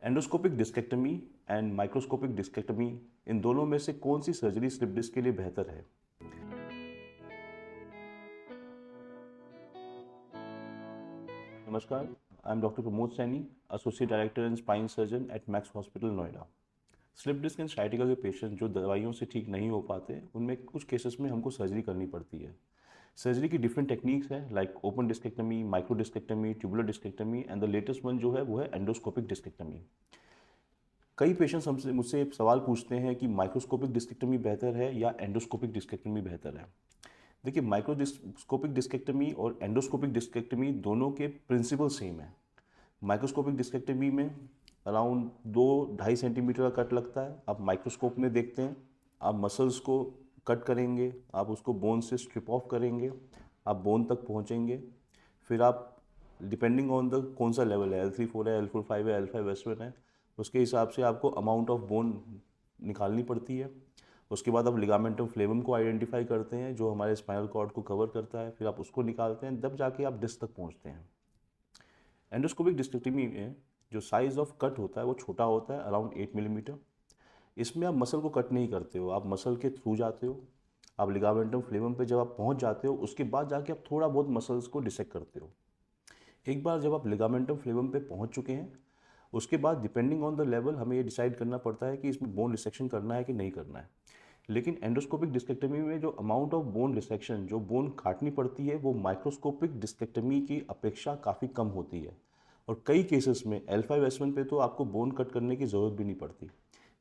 Endoscopic डिस्केक्टमी and microscopic डिस्केक्टमी, इन दोनों में से कौन सी सर्जरी स्लिप डिस्क के लिए बेहतर है? नमस्कार, I am doctor Pramod Saini, associate director and spine surgeon at Max Hospital Noida. Slip disc and sciatica के पेशेंट जो दवाइयों से ठीक नहीं हो पाते, उनमें कुछ केसेस में हमको सर्जरी करनी पड़ती है। सर्जरी की डिफरेंट टेक्निक्स हैं, like open discectomy, micro discectomy, tubular discectomy and the latest one जो है वो है एंडोस्कोपिक डिस्केक्टमी। कई पेशेंट्स हमसे मुझसे सवाल पूछते हैं कि माइक्रोस्कोपिक डिस्केक्टमी बेहतर है या एंडोस्कोपिक डिस्केक्टमी बेहतर है। देखिए, माइक्रोस्कोपिक डिस्केक्टमी और एंडोस्कोपिक डिस्केक्टमी दोनों के प्रिंसिपल सेम है। माइक्रोस्कोपिक डिस्केक्टमी में अराउंड 2-2.5 सेंटीमीटर का कट लगता है। आप माइक्रोस्कोप में देखते हैं, आप मसल्स को कट करेंगे, आप उसको बोन से स्ट्रिप ऑफ करेंगे, आप बोन तक पहुंचेंगे, फिर आप डिपेंडिंग ऑन द कौन सा लेवल है, L3-4 है, L4-5 है, L5-S1 है, उसके हिसाब से आपको अमाउंट ऑफ बोन निकालनी पड़ती है। उसके बाद आप लिगामेंटम फ्लेवम को आइडेंटिफाई करते हैं जो हमारे स्पाइनल कॉर्ड को कवर करता है, फिर आप उसको निकालते हैं, तब जाके आप डिस्क तक पहुंचते हैं। एंडोस्कोपिक डिस्केक्टमी में जो साइज ऑफ कट होता है वो छोटा होता है, अराउंड 8 मिलीमीटर। इसमें आप मसल को कट नहीं करते हो, आप मसल के थ्रू जाते हो। आप लिगामेंटम फ्लेवम पे जब आप पहुंच जाते हो, उसके बाद जाके आप थोड़ा बहुत मसल्स को डिसेक्ट करते हो। एक बार जब आप लिगामेंटम फ्लेवम पे पहुंच चुके हैं, उसके बाद डिपेंडिंग ऑन द लेवल हमें ये डिसाइड करना पड़ता है कि इसमें बोन डिसेक्शन करना है कि नहीं करना है। लेकिन एंडोस्कोपिक डिस्केक्टमी में जो अमाउंट ऑफ बोन डिसेक्शन, जो बोन काटनी पड़ती है, वो माइक्रोस्कोपिक डिस्केक्टमी की अपेक्षा काफ़ी कम होती है। और कई केसेस में L5-S1 पे तो आपको बोन कट करने की ज़रूरत भी नहीं पड़ती।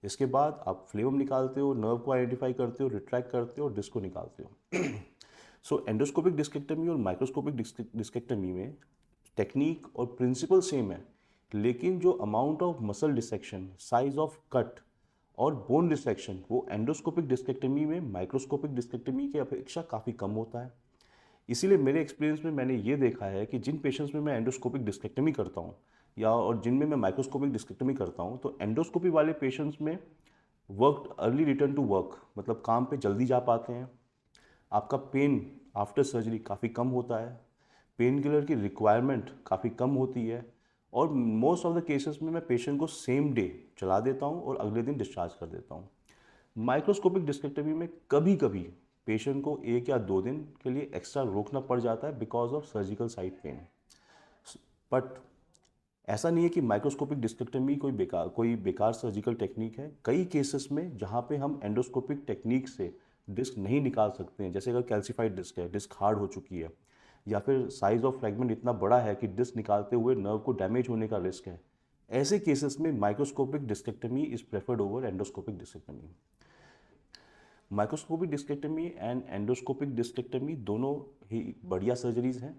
इसके बाद आप फ्लेवम निकालते हो, नर्व को आइडेंटिफाई करते हो, रिट्रैक्ट करते हो और डिस्क को निकालते हो। सो एंडोस्कोपिक डिस्केक्टमी और माइक्रोस्कोपिक डिस्केक्टमी में टेक्निक और प्रिंसिपल सेम है, लेकिन जो amount of muscle dissection, size of cut और बोन डिसेक्शन, वो एंडोस्कोपिक डिस्केक्टमी में माइक्रोस्कोपिक डिस्केक्टमी की अपेक्षा काफ़ी कम होता है। इसीलिए मेरे एक्सपीरियंस में मैंने ये देखा है कि जिन पेशेंट्स में मैं एंडोस्कोपिक डिस्केक्टमी करता हूँ या और जिनमें मैं माइक्रोस्कोपिक डिस्केक्टमी करता हूँ, तो एंडोस्कोपी वाले पेशेंट्स में work early return to work, मतलब काम पे जल्दी जा पाते हैं। आपका पेन आफ्टर सर्जरी काफ़ी कम होता है, पेन किलर की रिक्वायरमेंट काफ़ी कम होती है, और मोस्ट ऑफ द केसेस में मैं पेशेंट को सेम डे चला देता हूँ और अगले दिन डिस्चार्ज कर देता हूँ। माइक्रोस्कोपिक डिस्केक्टमी में कभी कभी पेशेंट को 1 या 2 दिन के लिए एक्स्ट्रा रोकना पड़ जाता है because of surgical site pain. But ऐसा नहीं है कि माइक्रोस्कोपिक डिस्केक्टमी कोई बेकार सर्जिकल टेक्निक है। कई केसेस में जहाँ पे हम एंडोस्कोपिक टेक्निक से डिस्क नहीं निकाल सकते हैं, जैसे अगर कैल्सिफाइड डिस्क है, डिस्क हार्ड हो चुकी है, या फिर साइज ऑफ फ्रैगमेंट इतना बड़ा है कि डिस्क निकालते हुए नर्व को डैमेज होने का रिस्क है, ऐसे केसेस में microscopic discectomy is preferred over endoscopic discectomy. Microscopic discectomy and endoscopic discectomy दोनों ही बढ़िया सर्जरीज हैं।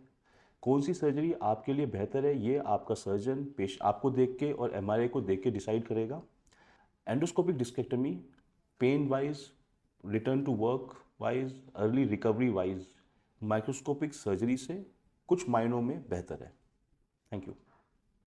कौन सी सर्जरी आपके लिए बेहतर है, ये आपका सर्जन आपको देख के और MRI को देख के डिसाइड करेगा। Endoscopic discectomy pain wise, return to work wise, early recovery wise microscopic surgery से कुछ मायनों में बेहतर है। Thank you.